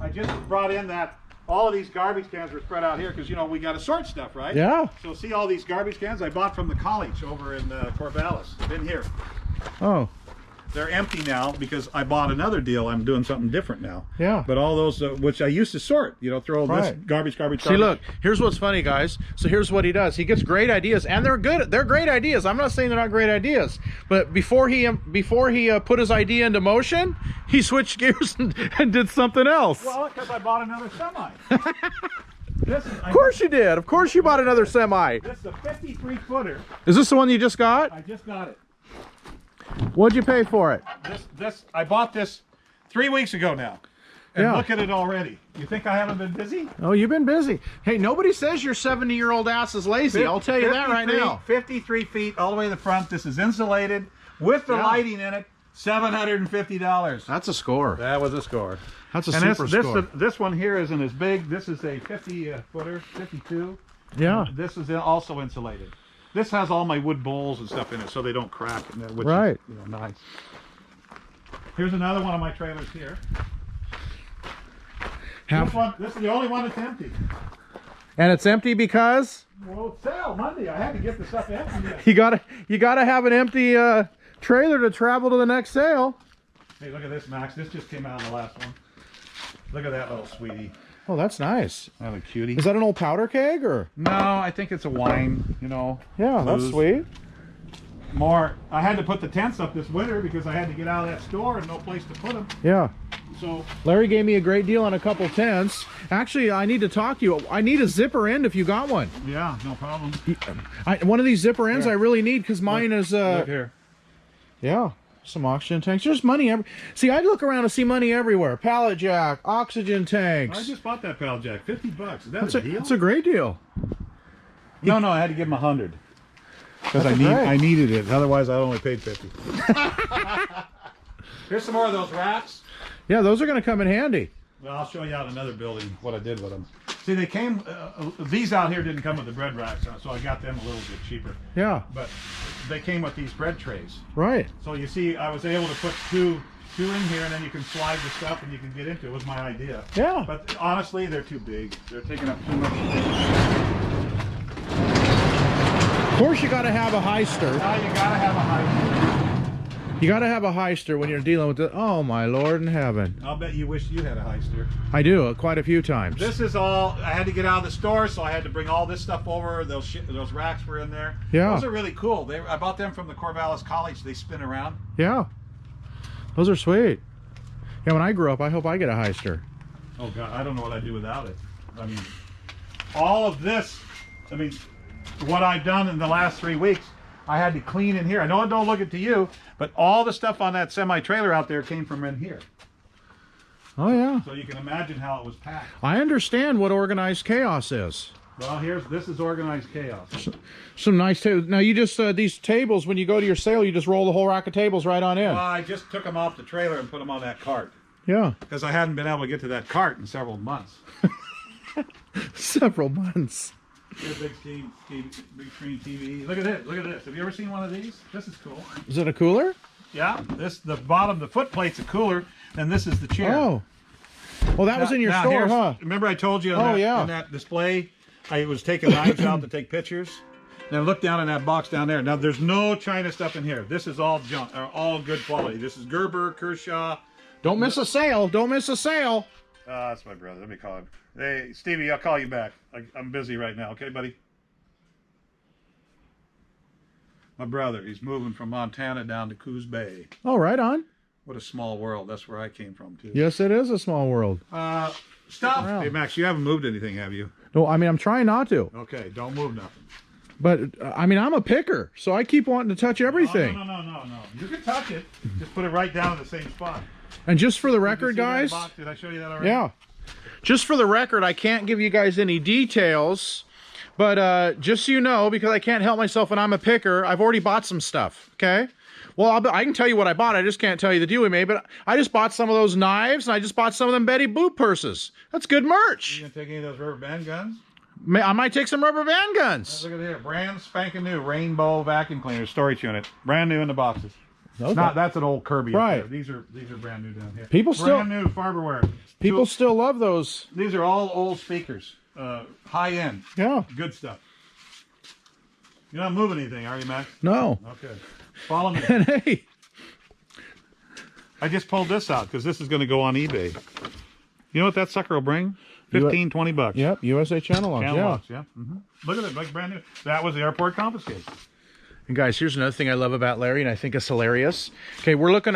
I just brought in that. All of these garbage cans were spread out here because, we got to sort stuff, right? Yeah. So see all these garbage cans I bought from the college over in Corvallis. In here. Oh. They're empty now because I bought another deal. I'm doing something different now. Yeah. But all those, which I used to sort, throw this garbage. See, look, here's what's funny, guys. So here's what he does. He gets great ideas, and they're good. They're great ideas. I'm not saying they're not great ideas, but before he put his idea into motion, he switched gears and did something else. Well, because I bought another semi. Of course you did. Of course you bought another semi. This is a 53-footer. Is this the one you just got? I just got it. What'd you pay for it? I bought this 3 weeks ago now. And look at it already. You think I haven't been busy? Oh, you've been busy. Hey, nobody says your 70-year-old ass is lazy. I'll tell you that right now. 53 feet all the way to the front. This is insulated with the lighting in it. $750. That's a score. That was a score. That's a super score. This one here isn't as big. This is a 50-footer, 52. Yeah. This is also insulated. This has all my wood bowls and stuff in it, so they don't crack. Which is, nice. Here's another one of my trailers here. This is the only one that's empty. And it's empty because? Well, it's sale Monday. I had to get the stuff empty. You gotta have an empty trailer to travel to the next sale. Hey, look at this, Max. This just came out in the last one. Look at that little sweetie. Oh, that's nice. That a cutie. Is that an old powder keg or? No, I think it's a wine, Yeah, that's sweet. I had to put the tents up this winter because I had to get out of that store and no place to put them. Yeah. So Larry gave me a great deal on a couple tents. Actually, I need to talk to you. I need a zipper end if you got one. Yeah, no problem. One of these zipper ends I really need because mine is look here. Yeah. Some oxygen tanks. There's money. See, I look around and see money everywhere. Pallet jack, oxygen tanks. I just bought that pallet jack. $50. Is that a deal? It's a great deal. No, I had to give him $100. because That's I great. needed it. Otherwise, I only paid 50. Here's some more of those racks. Yeah, those are going to come in handy. Well, I'll show you out another building what I did with them. See, they came. These out here didn't come with the bread racks, so I got them a little bit cheaper. Yeah, But they came with these bread trays. right. So you see, I was able to put two in here, and then you can slide the stuff and you can get into it. Was my idea. Yeah. But honestly, they're too big. They're taking up too much space. Of course, you got to have a heister. Now you gotta have a height. You got to have a heister when you're dealing with it. Oh my Lord in heaven! I'll bet you wish you had a heister. I do quite a few times. This is all. I had to get out of the store, so I had to bring all this stuff over. Those racks were in there. Yeah. Those are really cool. I bought them from the Corvallis College. They spin around. Yeah, those are sweet. Yeah, when I grow up, I hope I get a heister. Oh God, I don't know what I'd do without it. I mean, all of this. I mean, what I've done in the last 3 weeks, I had to clean in here. I know it don't look it to you, but all the stuff on that semi-trailer out there came from in here. Oh yeah, So you can imagine how it was packed. I understand what organized chaos is. Well, this is organized chaos. Some nice tables. Now you just these tables. When you go to your sale, you just roll the whole rack of tables right on in. Well, I just took them off the trailer and put them on that cart Yeah, because I hadn't been able to get to that cart in several months. several months. Here's a big screen TV. Look at this. Look at this. Have you ever seen one of these? This is cool. Is it a cooler? Yeah. The bottom, the foot plate's a cooler, and this is the chair. Oh, well, that was in your Now, store, here's- huh? Remember I told you on, Oh, that, yeah. on that display, I was taking knives out to take pictures. Now look down in that box down there. Now there's no China stuff in here. This is all junk, or all good quality. This is Gerber, Kershaw. Don't miss a sale. Don't miss a sale. That's my brother. Let me call him. Hey, Stevie, I'll call you back. I'm busy right now. Okay, buddy? My brother, he's moving from Montana down to Coos Bay. Oh, right on. What a small world. That's where I came from, too. Yes, it is a small world. Stop. Wow. Hey, Max, you haven't moved anything, have you? No, I mean, I'm trying not to. Okay, don't move nothing. But, I mean, I'm a picker, so I keep wanting to touch everything. No. You can touch it. Just put it right down in the same spot. And just for the Did you record, see that guys, box? Did I show you that already? yeah. Just for the record, I can't give you guys any details, but just so you know, because I can't help myself and I'm a picker, I've already bought some stuff, okay? Well, I can tell you what I bought. I just can't tell you the deal we made, but I just bought some of those knives, and I just bought some of them Betty Boop purses. That's good merch. You gonna take any of those rubber band guns? I might take some rubber band guns. Look at here, brand spanking new Rainbow vacuum cleaner storage unit, brand new in the boxes. Okay. Not that's an old Kirby. up Right. there. These are brand new down here. People brand still- new Farberware. People still love those. These are all old speakers, high end, Yeah. good stuff. You're not moving anything, are you, Max? No. Okay. Follow me. And hey, I just pulled this out because this is going to go on eBay. You know what that sucker will bring? 15, 20 bucks. yep, USA Channel Locks. Channel Yeah. locks, yeah. Look at it, like brand new. That was the airport confiscated. And guys, here's another thing I love about Larry, and I think it's hilarious. Okay, we're looking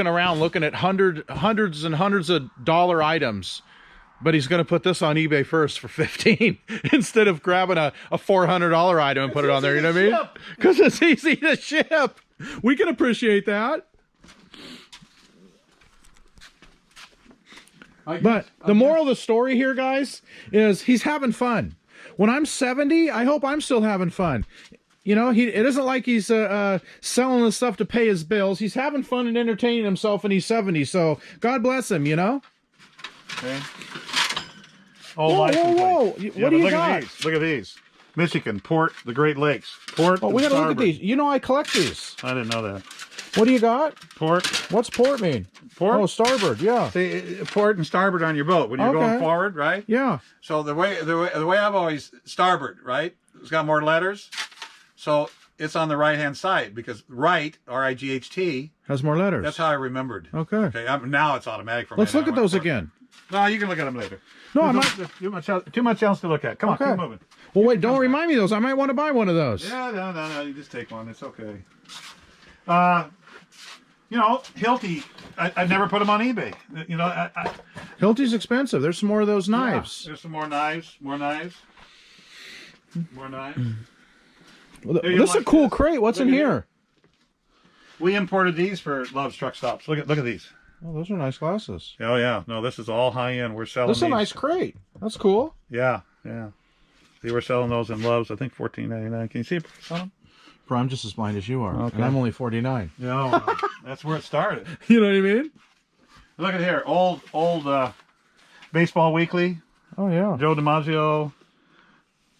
around, looking at hundreds and hundreds of dollar items, but he's going to put this on eBay first for 15 instead of grabbing a $400 item and put it on there. You know what I mean? Because it's easy to ship. We can appreciate that. But the moral of the story here, guys, is he's having fun. When I'm 70, I hope I'm still having fun. You know, it isn't like he's selling this stuff to pay his bills. He's having fun and entertaining himself, and he's 70. So God bless him. You know. Okay. Oh, Whoa, license whoa! plate. What do you look got? At these. Look at these. Michigan, Port, the Great Lakes. Port. Oh, we and gotta look at Starboard. these. You know, I collect these. I didn't know that. What do you got? Port. What's port mean? Port. Oh, starboard. Yeah. See, port and starboard on your boat when you're Okay. going forward, right? Yeah. So the way I've always starboard, right? It's got more letters, so it's on the right hand side because right, R-I-G-H-T. Has more letters. That's how I remembered. Okay. Okay. Now it's automatic for me. Let's look at those again. No, you can look at them later. No, I There's might. too much else to look at. Come Okay. on, keep moving. Well, wait. Don't remind me of those. I might want to buy one of those. Yeah, no. You just take one. It's okay. You know, Hilti. I never put them on eBay. You know, Hilti's expensive. There's some more of those knives. Yeah, there's some more knives. More knives. Well, Here, you this is a like cool this? crate. What's Look in at here? We imported these for Love's Truck Stops. Look at these. Oh, those are nice glasses. Oh yeah, no, this is all high end. We're selling. This is a these. nice crate. That's cool. Yeah. They were selling those in Love's. I think $14.99. Can you see it? Son? Bro, I'm just as blind as you are, Okay. and I'm only 49. No, that's where it started. You know what I mean? Look at here, old Baseball Weekly, Oh yeah. Joe DiMaggio,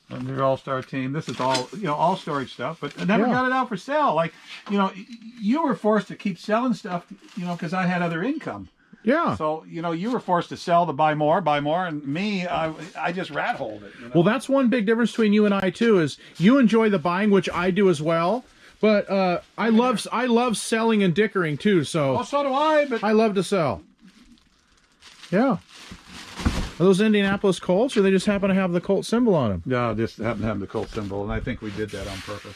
and their all-star team. This is all, all storage stuff, but I never Yeah. got it out for sale. Like, you were forced to keep selling stuff, because I had other income. Yeah. So, you were forced to sell to buy more, and me, I just rat-holed it. Well, that's one big difference between you and I too. Is you enjoy the buying, which I do as well. But I love selling and dickering too. So Well, so do I, but I love to sell. Yeah. Are those Indianapolis Colts, or they just happen to have the Colt symbol on them? no, just happen to have the Colt symbol, and I think we did that on purpose.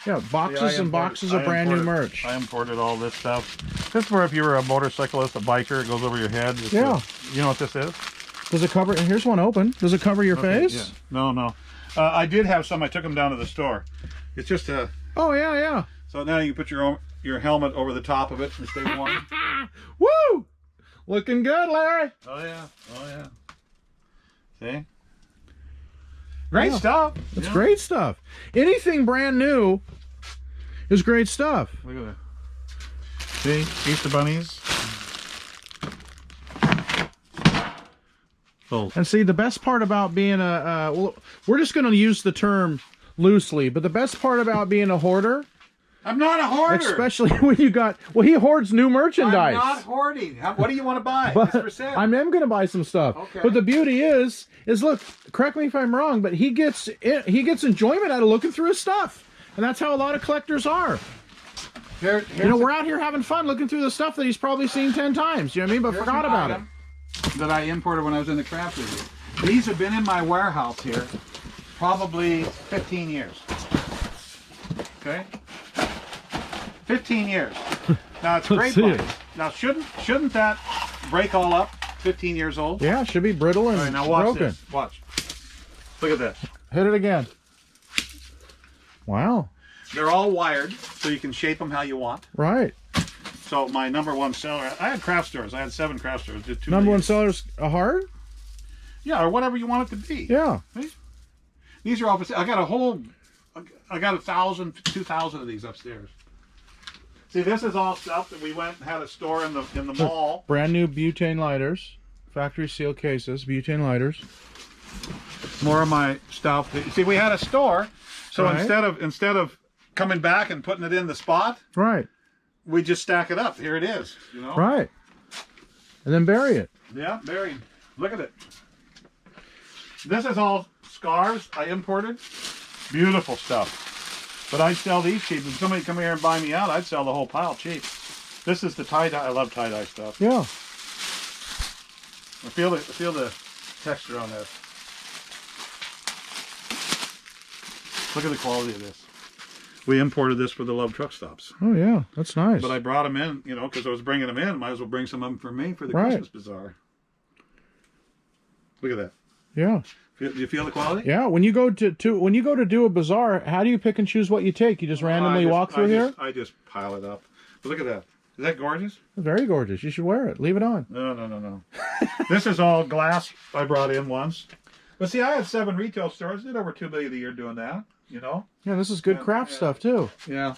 Yeah, boxes and boxes of brand new merch. I imported all this stuff. This is for if you were a motorcyclist, a biker, it goes over your head. It's Yeah. You know what this is? Does it cover? Here's one open. Does it cover your Okay, face? yeah. No. I did have some. I took them down to the store. It's just a. Oh yeah, yeah. So now you can put your helmet over the top of it and stay warm. Woo! Looking good, Larry. Oh yeah. See? Great Yeah. stuff. That's Yeah. great stuff. Anything brand new is great stuff. Look at that. See? Easter bunnies. Oh. And see, the best part about being a well, we're just going to use the term loosely, but the best part about being a hoarder, I'm not a hoarder. especially when you got, well, he hoards new merchandise. I'm not hoarding. What do you want to buy? But It's for sale. I am going to buy some stuff. Okay. But the beauty is look, correct me if I'm wrong, but he gets enjoyment out of looking through his stuff, and that's how a lot of collectors are. Here's We're out here having fun looking through the stuff that he's probably seen 10 times. You know what I mean? But Here's forgot an about it. item that I imported when I was in the craft review. These have been in my warehouse here probably 15 years. Okay? 15 years. Now it's Let's great see bone. it. Now shouldn't that break all up 15 years old? Yeah, it should be brittle and All right, now watch broken. this. Watch. Look at this. Hit it again. Wow. They're all wired so you can shape them how you want. Right. So my number one seller, I had craft stores. I had 7 craft stores. Did 2 Number one million. seller's a hard? Yeah, or whatever you want it to be. Yeah. These are all. I got 1,000, 2,000 of these upstairs. See, this is all stuff that we went and had a store in the mall. Brand new butane lighters. Factory seal cases, butane lighters. More of my stuff. See, we had a store, so Right. instead of coming back and putting it in the spot, Right. we just stack it up. Here it is. Right. And then bury it. Yeah, buried. Look at it. This is all scarves I imported. Beautiful stuff. But I'd sell these cheap. If somebody come here and buy me out, I'd sell the whole pile cheap. This is the tie-dye. I love tie-dye stuff. Yeah. I feel the texture on this. Look at the quality of this. We imported this for the Love Truck Stops. Oh yeah, that's nice. But I brought them in, because I was bringing them in. Might as well bring some of them for me for the Right. Christmas bazaar. Look at that. Yeah. Do you feel the quality? Yeah. When you go to do a bazaar, how do you pick and choose what you take? You just randomly walk through here? I just pile it up. But look at that. Is that gorgeous? Very gorgeous. You should wear it. Leave it on. No. This is all glass I brought in once. But see, I had 7 retail stores. Did over $2 billion a year doing that. Yeah, this is good craft stuff too. Yeah.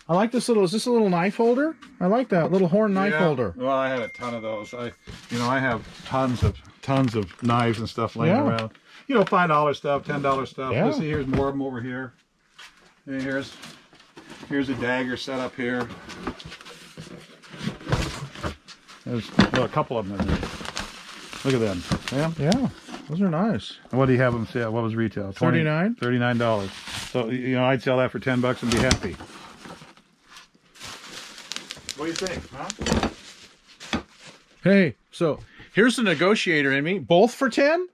I like this little. Is this a little knife holder? I like that little horn knife Yeah. holder. Well, I had a ton of those. I have tons of knives and stuff laying Yeah. around. $5 stuff, $10 stuff. Yeah. Let's see, here's more of them over here. And here's a dagger set up here. There's a couple of them in there. Look at them. Yeah. Yeah, those are nice. What do you have them sell? What was retail? 39. $39. So I'd sell that for $10 and be happy. What do you think, huh? Hey, so here's the negotiator in me. Both for 10?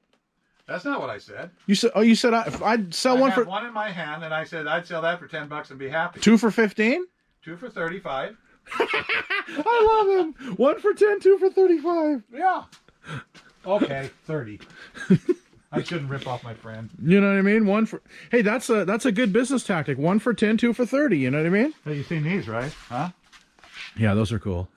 That's not what I said. You said. Oh, you said I'd sell I one had for one in my hand, and I said I'd sell that for $10 and be happy. 2 for 15. 2 for 35. I love him. 1 for 10, 2 for 35. Yeah. Okay, 30. I shouldn't rip off my friend. You know what I mean? 1 for. Hey, that's a good business tactic. 1 for 10, 2 for 30. You know what I mean? Hey, you've seen these, right? Huh? Yeah, those are cool.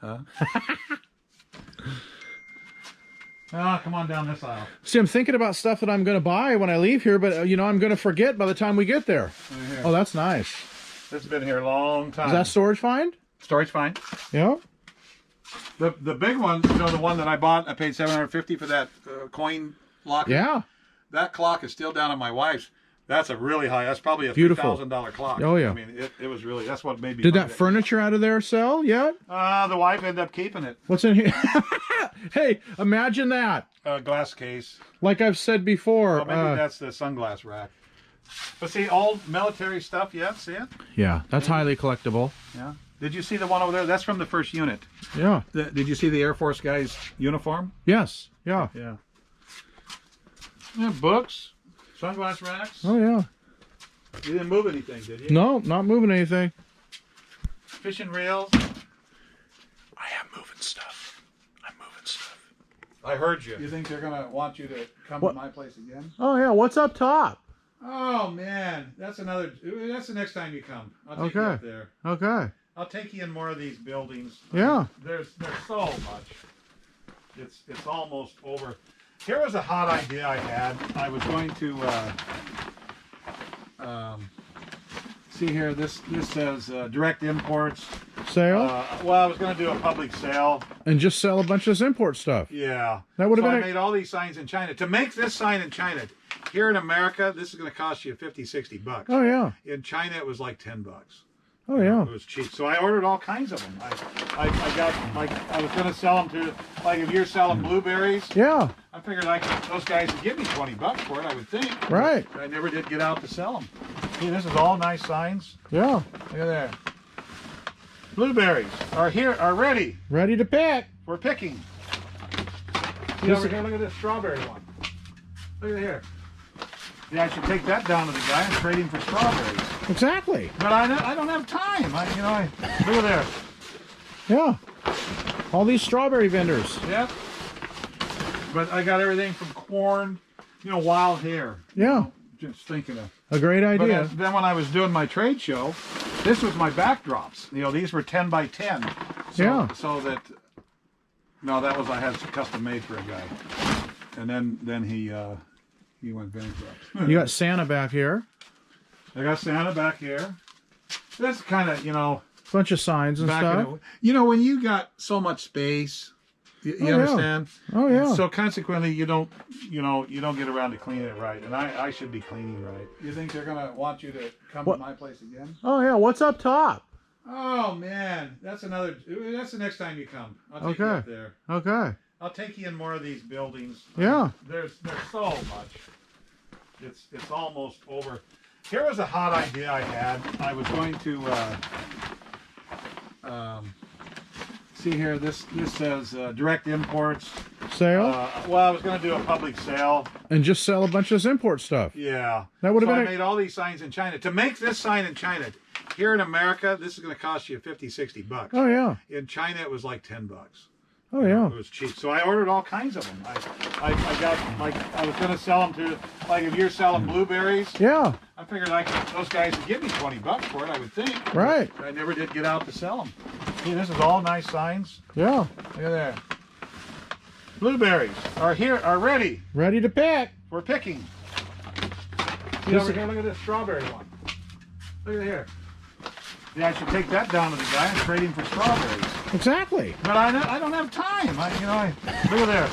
Ah, come on down this aisle. See, I'm thinking about stuff that I'm going to buy when I leave here, but you know, I'm going to forget by the time we get there. Right here. Oh, that's nice. This has been here a long time. Is that storage find? storage fine? Yeah. The big one, you know, the one that I bought, I paid $750 for that coin locker. Yeah. That clock is still down on my wife's. That's a really high. That's probably a Beautiful. $3,000 clock. Oh, yeah. I mean, it was really. That's what made me. Did buy that furniture out of there sell yet? The wife ended up keeping it. What's in here? Hey, imagine that. Glass case. Like I've said before. Well, maybe that's the sunglass rack. But see, old military stuff. Yeah, see it? Yeah, that's highly collectible. Yeah. Did you see the one over there? That's from the first unit. Yeah. Did you see the Air Force guy's uniform? Yes. Yeah. Yeah. Yeah, books, sunglass racks. Oh, yeah. You didn't move anything, did you? No, not moving anything. Fishing reels. I am moving stuff. I'm moving stuff. I heard you. You think they're gonna want you to come What? to my place again? Oh, yeah. What's up top? Oh man, that's another. That's the next time you come. I'll take you Okay. up there. Okay. I'll take you in more of these buildings. Yeah. There's so much. It's almost over. Here was a hot idea I had. I was going to see here. This says direct imports. Sale? Well, I was going to do a public sale. And just sell a bunch of this import stuff. Yeah. That would have so been I made all these signs in China. To make this sign in China, here in America, this is going to cost you $50-$60. Oh, yeah. In China, it was like $10. Oh, yeah. It was cheap. So I ordered all kinds of them. I got, like, I was going to sell them to, like, if you're selling blueberries, Yeah. I figured those guys would give me $20 for it, I would think. Right. But I never did get out to sell them. See, this is all nice signs. Yeah. Look at there. Blueberries are ready. Ready to pick. We're picking. See This over here, look at this strawberry one. Look at here. Yeah, I should take that down to the guy and trade him for strawberries. Exactly. But I don't have time. Look at there. Yeah. All these strawberry vendors. Yep. But I got everything from corn, wild hair. Yeah. Just thinking of. A great But idea. then when I was doing my trade show, this was my backdrops. These were 10 by 10. So, Yeah. So that, no, that was, I had custom made for a guy. And then he went bankrupt. You got Santa back here. I got Santa back here. That's kind of, Bunch of signs and back stuff. when you got so much space, you Oh, yeah. understand? Oh, yeah. So consequently, you don't get around to cleaning it right, and I should be cleaning right. You think they're gonna want you to come What? to my place again? Oh, yeah. What's up top? Oh man, that's the next time you come. I'll take you Okay. up there. Okay. I'll take you in more of these buildings. Yeah. There's so much. It's almost over. Here was a hot idea I had. I was going to see here. This says direct imports. Sale. Well, I was going to do a public sale. And just sell a bunch of this import stuff. Yeah. That would have so been I made all these signs in China. To make this sign in China, here in America, this is going to cost you $50-$60. Oh, yeah. In China, it was like $10. Oh, yeah. It was cheap. So I ordered all kinds of them. I got, like, I was going to sell them to, like, if you're selling blueberries, Yeah. I figured those guys would give me $20 for it, I would think. Right. But I never did get out to sell them. See, this is all nice signs. Yeah. Look at there. Blueberries are ready. Ready to pick. We're picking. See This over is- here, look at this strawberry one. Look at here. Yeah, I should take that down to the guy and trade him for strawberries. Exactly. But I don't have time. Look at there.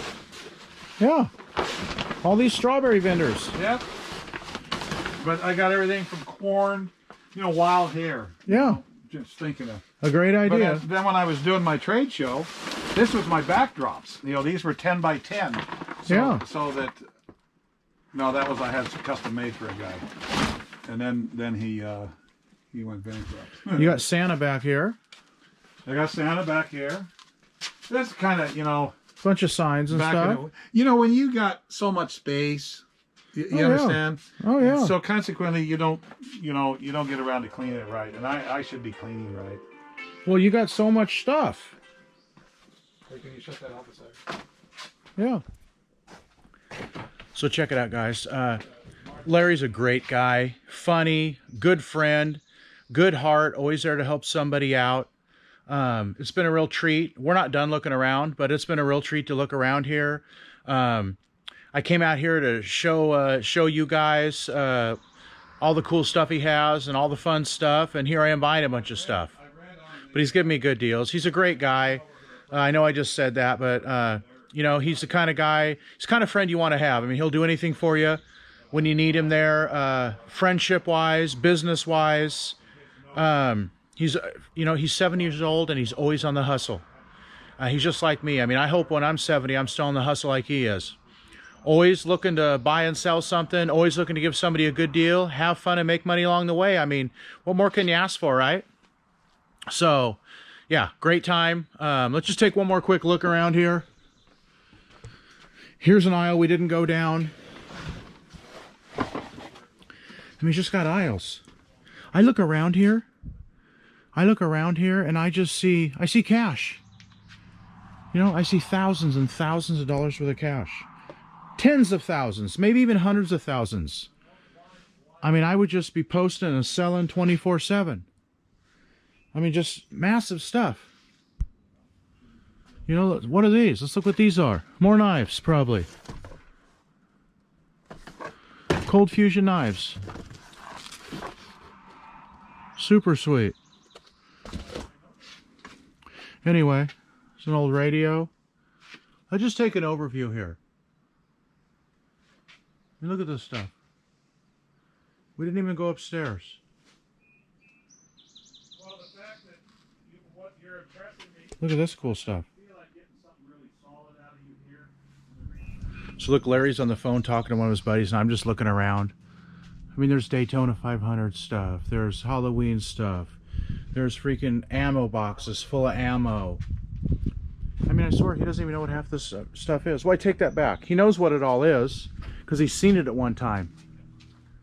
Yeah. All these strawberry vendors. Yep. But I got everything from corn, wild hair. Yeah. Just thinking of. A great But idea. then when I was doing my trade show, this was my backdrops. These were 10 by 10. So, Yeah. So that, no, that was, I had custom made for a guy. And then he went bankrupt. You got Santa back here. I got Santa back here. That's kind of, Bunch of signs and back stuff. when you got so much space, you Oh, yeah. understand? Oh, yeah. So consequently, you don't get around to cleaning it right, and I should be cleaning right. Well, you got so much stuff. Hey, can you shut that off a second? Yeah. So check it out, guys. Larry's a great guy, funny, good friend, good heart, always there to help somebody out. It's been a real treat. We're not done looking around, but it's been a real treat to look around here. I came out here to show you guys all the cool stuff he has and all the fun stuff, and here I am buying a bunch of stuff. But he's giving me good deals. He's a great guy. I know I just said that, but you know, he's the kind of guy, he's the kind of friend you want to have. I mean, he'll do anything for you when you need him there, friendship-wise, business-wise. He's, you know, he's 70 years old and he's always on the hustle. He's just like me. I mean, I hope when I'm 70, I'm still on the hustle like he is. Always looking to buy and sell something, always looking to give somebody a good deal, have fun and make money along the way. I mean, what more can you ask for, right? So, yeah, great time. Let's just take one more quick look around here. Here's an aisle we didn't go down. I mean, he's just got aisles. I look around here and I see cash. You know, I see thousands and thousands of dollars worth of cash. Tens of thousands, maybe even hundreds of thousands. I mean, I would just be posting and selling 24/7. I mean, just massive stuff. You know, what are these? Let's look what these are. More knives, probably. Cold Fusion knives. Super sweet. Anyway, it's an old radio. I'll just take an overview here. And look at this stuff. We didn't even go upstairs. Well, the fact that what you're impressing me. Look at this cool stuff. I feel like getting something really solid out of you here. So look, Larry's on the phone talking to one of his buddies, and I'm just looking around. I mean, there's Daytona 500 stuff. There's Halloween stuff. There's freaking ammo boxes full of ammo. I mean, I swear he doesn't even know what half this stuff is. Well, I take that back. He knows what it all is because he's seen it at one time.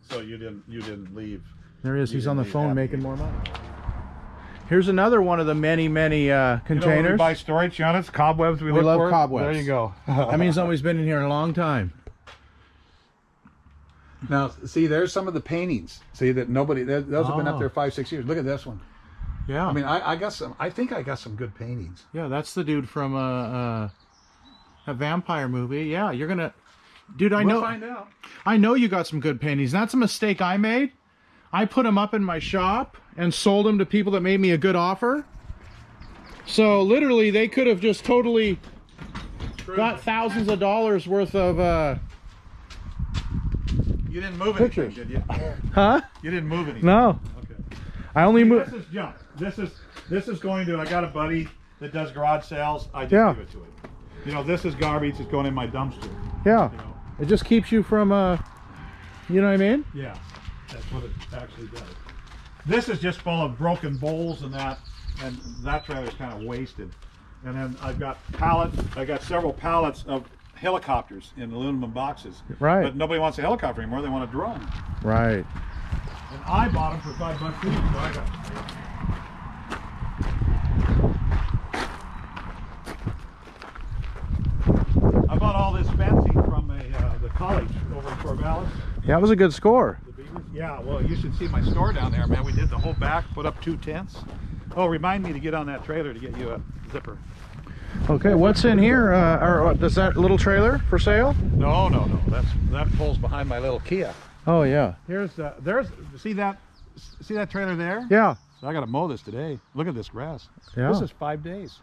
So you didn't leave. There he is. You He's on the didn't phone leave making more money. Here's another one of the many You containers. know, when we buy storage units, cobwebs. We look love for. cobwebs. There you go. That means somebody's been in here a long time. Now, see, there's some of the paintings. See that nobody. Those have been up Oh. there 5-6 years. Look at this one. Yeah. I mean, I got some. I think I got some good paintings. Yeah, that's the dude from a vampire movie. Yeah, you're gonna, dude. We'll find out. I know you got some good paintings. That's a mistake I made. I put them up in my shop and sold them to people that made me a good offer. So literally, they could have just totally got thousands of dollars worth of. You didn't move Pictures. anything, did you? Huh? You didn't move anything. No, Okay. I only This moved. is junk. This is going to. I got a buddy that does garage sales. I just Yeah. give it to him. You know, this is garbage. It's going in my dumpster. Yeah, You know. it just keeps you from. You know what I mean? Yeah, that's what it actually does. This is just full of broken bowls and that trailer's kind of wasted. And then I've got pallets. I got several pallets of helicopters in aluminum boxes. Right. But nobody wants a helicopter anymore. They want a drone. Right. And I bought them for $5 each. So I got. I bought all this fencing from the college over in Corvallis. Yeah, that was a good score. The Beavers? Yeah, well, you should see my store down there, man. We did the whole back, put up 2 tents. Oh, remind me to get on that trailer to get you a zipper. Okay, what's in here? Is that little trailer for sale? No. That pulls behind my little Kia. Oh yeah. There's see that trailer there? Yeah. So I got to mow this today. Look at this grass. Yeah. This is 5 days.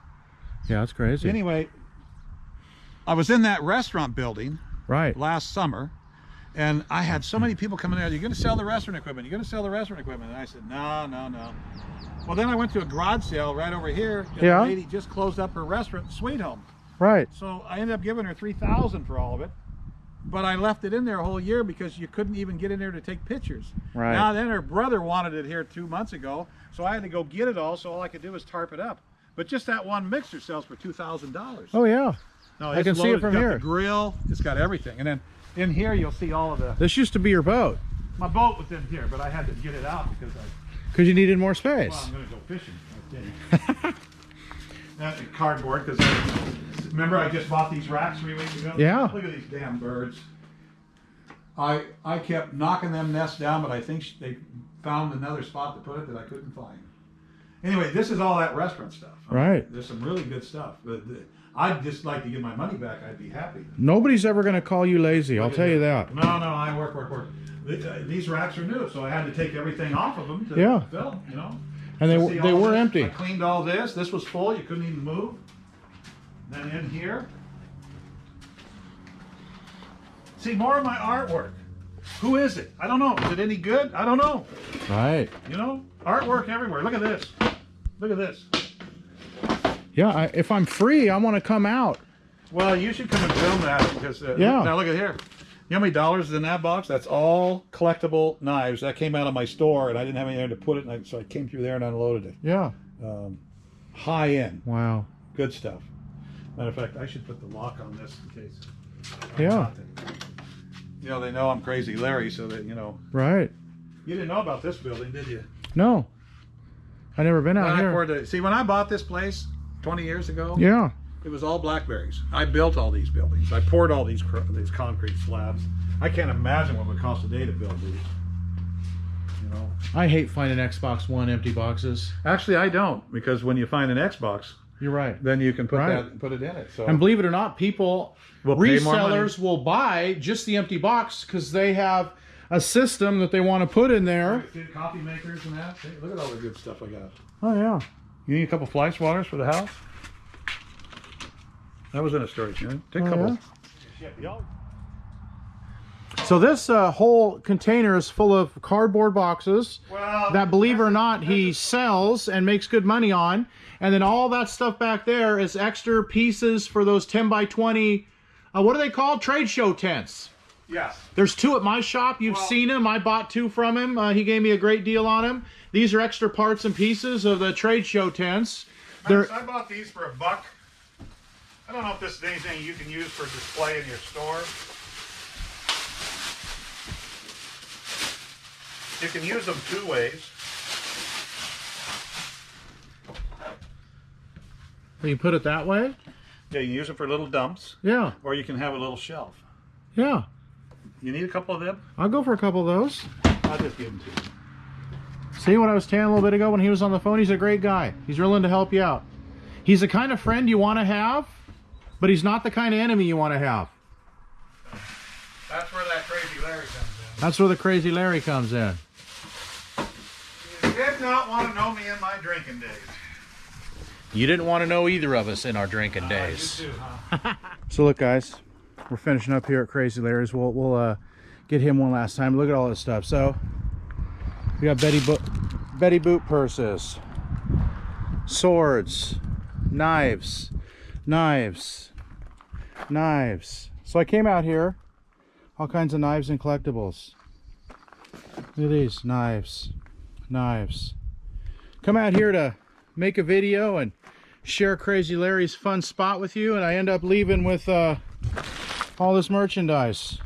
Yeah, that's crazy. Anyway, I was in that restaurant building Right. last summer, and I had so many people coming there. You're going to sell the restaurant equipment. You're going to sell the restaurant equipment. And I said, no. Well, then I went to a garage sale right over here. And Yeah. the lady just closed up her restaurant, Sweet Home. Right. So I ended up giving her $3,000 for all of it. But I left it in there a whole year because you couldn't even get in there to take pictures. Right. Now then her brother wanted it here 2 months ago, so I had to go get it all, so all I could do was tarp it up. But just that one mixer sells for $2,000. Oh yeah. No, I it's can see it loaded. from It's got here. the grill, it's got everything. And then in here you'll see all of the... This used to be your boat My boat was in here, but I had to get it out because because you needed more space. well, I'm going to go fishing. Okay. That's cardboard because remember I just bought these racks 3 weeks ago? Yeah. Look at these damn birds. I kept knocking them nests down, but I think they found another spot to put it that I couldn't find. Anyway, this is all that restaurant stuff. Right. There's some really good stuff. But I'd just like to get my money back. I'd be happy. Nobody's ever going to call you lazy. I'll tell you that. No, I work. These racks are new, so I had to take everything off of them to fill, you know. And So they were empty. I cleaned all this. This was full. You couldn't even move. Then in here. See, more of my artwork. Who is it? I don't know. Is it any good? I don't know. Right. You know, artwork everywhere. Look at this. Look at this. Yeah, if I'm free, I want to come out. Well, you should come and film that because Yeah. now look at here. You know how many dollars is in that box? That's all collectible knives. That came out of my store, and I didn't have anywhere to put it, so I came through there and unloaded it. Yeah. High end, Wow. good stuff. Matter of fact, I should put the lock on this in case. Yeah. You know, they know I'm Crazy Larry, so that, you know. Right. You didn't know about this building, did you? No. I never been out here. See, when I bought this place 20 years ago, Yeah. it was all blackberries. I built all these buildings. I poured all these concrete slabs. I can't imagine what it would cost today to build these. You know. I hate finding Xbox One empty boxes. Actually, I don't, because when you find an Xbox, You're right. then you can put Right. put it in it. So And believe it or not, people, Will pay more money. resellers will buy just the empty box because they have a system that they want to put in there. See the coffee makers and that. See, look at all the good stuff I got. Oh, yeah. You need a couple fly swatters for the house? That was in a storage unit. Take a Oh, couple. yeah? So this whole container is full of cardboard boxes Well, that, believe it or not, he sells and makes good money on. And then all that stuff back there is extra pieces for those 10 by 20, what are they called? Trade show tents. yes. There's two at my shop. You've seen him. I bought two from him. He gave me a great deal on them. These are extra parts and pieces of the trade show tents. They're, I bought these for $1. I don't know if this is anything you can use for display in your store. You can use them two ways. you put it that way? Yeah, you can use them for little dumps, Yeah. or you can have a little shelf. Yeah. You need a couple of them? I'll go for a couple of those. I'll just give them to you. See what I was telling a little bit ago when he was on the phone? He's a great guy. He's willing to help you out. He's the kind of friend you want to have, but he's not the kind of enemy you want to have. That's where that Crazy Larry comes in. That's where the Crazy Larry comes in. You did not want to know me in my drinking days. You didn't want to know either of us in our drinking days. You too, huh? So look, guys, we're finishing up here at Crazy Larry's. We'll get him one last time. Look at all this stuff. So we got Betty Boot purses, swords, knives. So I came out here, all kinds of knives and collectibles. Look at these knives. Come out here to make a video and share Crazy Larry's fun spot with you, and I end up leaving with all this merchandise.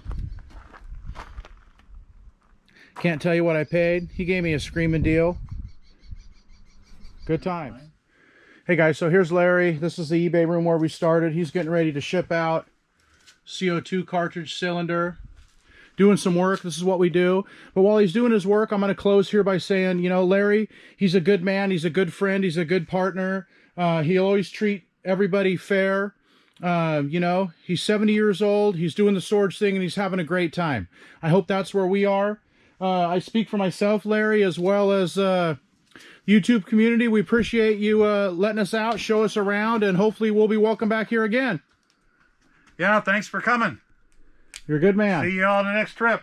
Can't tell you what I paid. He gave me a screaming deal. Good times. Hey guys, so here's Larry. This is the eBay room where we started. He's getting ready to ship out. CO2 cartridge cylinder. Doing some work. This is what we do. But while he's doing his work, I'm going to close here by saying, you know, Larry, he's a good man. He's a good friend. He's a good partner. He'll always treat everybody fair. You know, he's 70 years old. He's doing the swords thing and he's having a great time. I hope that's where we are. I speak for myself, Larry, as well as YouTube community. We appreciate you letting us out, show us around, and hopefully we'll be welcome back here again. Yeah, thanks for coming. You're a good man. See you all on the next trip.